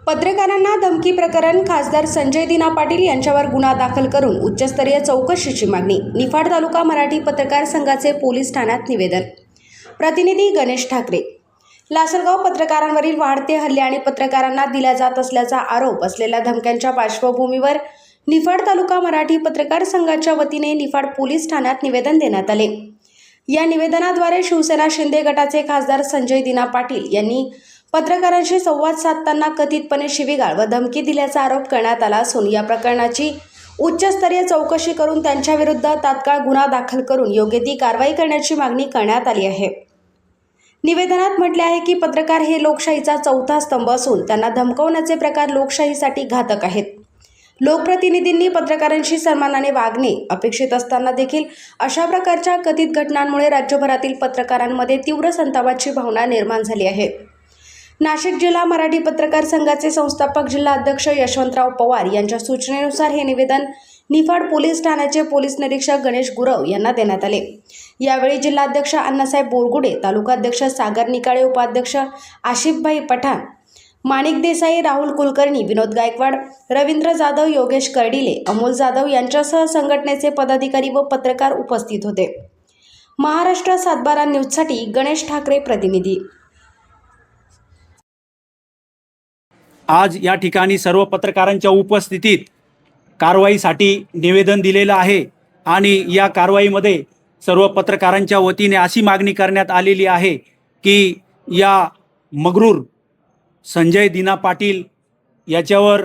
पत्रकारांना धमकी प्रकरण खासदार संजय दिना पाटील यांच्यावर गुन्हा दाखल करून उच्चस्तरीय चौकशीची मागणी। निफाड तालुका मराठी पत्रकार संघाचे पोलीस ठाण्यात निवेदन। प्रतिनिधी गणेश ठाकरे। लासलगाव पत्रकारांवरील वाढते हल्ले आणि पत्रकारांना दिल्या जात असल्याचा आरोप असलेल्या धमक्यांच्या पार्श्वभूमीवर निफाड तालुका मराठी पत्रकार संघाच्या वतीने निफाड पोलीस ठाण्यात निवेदन देण्यात आले। या निवेदनाद्वारे शिवसेना शिंदे गटाचे खासदार संजय दिना पाटील यांनी पत्रकारांशी संवाद साधताना कथितपणे शिवीगाळ व धमकी दिल्याचा आरोप करण्यात आला असून या प्रकरणाची उच्चस्तरीय चौकशी करून त्यांच्याविरुद्ध तात्काळ गुन्हा दाखल करून योग्य ती कारवाई करण्याची मागणी करण्यात आली आहे। निवेदनात म्हटले आहे की पत्रकार हे लोकशाहीचा चौथा स्तंभ असून त्यांना धमकवण्याचे प्रकार लोकशाहीसाठी घातक आहेत। लोकप्रतिनिधींनी पत्रकारांशी सन्मानाने वागणे अपेक्षित असताना देखील अशा प्रकारच्या कथित घटनांमुळे राज्यभरातील पत्रकारांमध्ये तीव्र संतापाची भावना निर्माण झाली आहे। नाशिक जिल्हा मराठी पत्रकार संघाचे संस्थापक जिल्हा अध्यक्ष यशवंतराव पवार यांच्या सूचनेनुसार हे निवेदन निफाड पोलीस ठाण्याचे पोलीस निरीक्षक गणेश गुरव यांना देण्यात आले। यावेळी जिल्हाध्यक्ष अण्णासाहेब बोरगुडे, तालुकाध्यक्ष सागर निकाळे, उपाध्यक्ष आशिफभाई पठाण, माणिक देसाई, राहुल कुलकर्णी, विनोद गायकवाड, रवींद्र जाधव, योगेश कर्डिले, अमोल जाधव यांच्यासह संघटनेचे पदाधिकारी व पत्रकार उपस्थित होते। महाराष्ट्र सातबारा न्यूजसाठी गणेश ठाकरे, प्रतिनिधी। आज या ठिकाणी सर्व पत्रकारांच्या उपस्थितीत कारवाईसाठी निवेदन दिलेलं आहे आणि या कारवाईमध्ये सर्व पत्रकारांच्या वतीने अशी मागणी करण्यात आलेली आहे की या मगरूर संजय दिना पाटील याच्यावर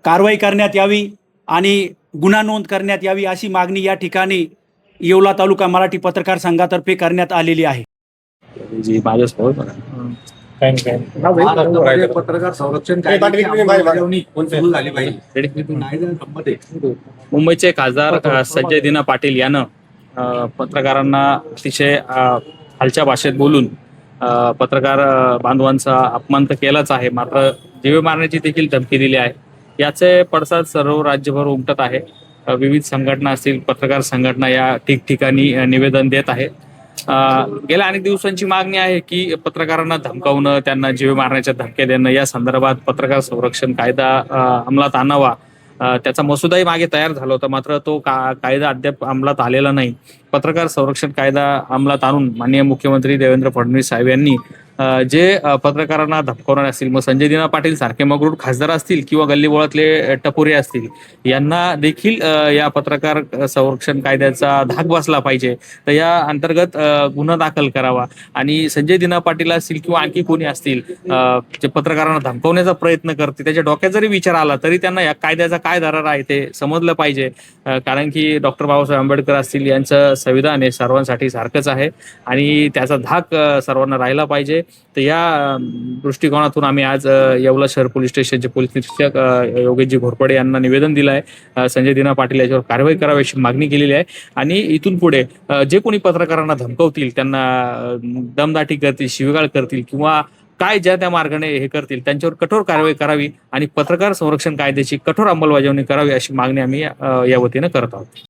कारवाई करण्यात यावी आणि गुन्हा नोंद करण्यात यावी अशी मागणी या ठिकाणी येवला तालुका मराठी पत्रकार संघातर्फे करण्यात आलेली आहे। जी माझ्यासोबत पत्रकार संरक्षण मुंबईचे खासदार संजय दिना पाटील यानं पत्रकारांना अतिशय हलच्या भाषेत बोलून पत्रकार बांधवांचा अपमान तर केलाच आहे, मात्र जीवे मारण्याची देखील धमकी दिली आहे। याचे पडसाद सर्व राज्यभर उमटत आहे। विविध संघटना असतील, पत्रकार संघटना या ठिकठिकाणी निवेदन देत आहे। गेल्या अनेक दिवसांची मागणी आहे की पत्रकारांना धमकावणं, त्यांना जीवे मारण्याच्या धमक्या देणं या संदर्भात पत्रकार संरक्षण कायदा अंमलात आणावा। त्याचा मसुदाही मागे तयार झाला होता, मात्र तो कायदा अद्याप अंमलात आलेला नाही। पत्रकार संरक्षण कायदा अंमलात आणून माननीय मुख्यमंत्री देवेंद्र फडणवीस साहेब यांनी जे पत्रकारांना धमकावणारे असतील, मग संजय दिना पाटील सारखे मगरूर खासदार असतील किंवा गल्लीबोळातले टपोरे असतील, यांना देखील या पत्रकार संरक्षण कायद्याचा धाक बसला पाहिजे। तर या अंतर्गत गुन्हा दाखल करावा आणि संजय दिना पाटील असतील किंवा आणखी कोणी असतील जे पत्रकारांना धमकावण्याचा प्रयत्न करते, त्याच्या डोक्यात जरी विचार आला तरी त्यांना या कायद्याचा काय दरार आहे ते समजलं पाहिजे। कारण की डॉक्टर बाबासाहेब आंबेडकर असतील, यांचं संविधान हे सर्वांसाठी सारखंच आहे आणि त्याचा धाक सर्वांना राहिला पाहिजे। तर या दृष्टिकोनातून आम्ही आज येवला शहर पोलीस स्टेशनचे पोलीस निरीक्षक योगेशजी घोरपडे यांना निवेदन दिलं आहे। संजय दिना पाटील याच्यावर कारवाई करावी अशी मागणी केलेली आहे आणि इथून पुढे जे कोणी पत्रकारांना धमकावतील, त्यांना दमदाटी करतील, शिवीगाळ करतील किंवा काय ज्या त्या मार्गाने हे करतील, त्यांच्यावर कठोर कारवाई करावी आणि पत्रकार संरक्षण कायद्याची कठोर अंमलबजावणी करावी अशी मागणी आम्ही या वतीनं करत आहोत।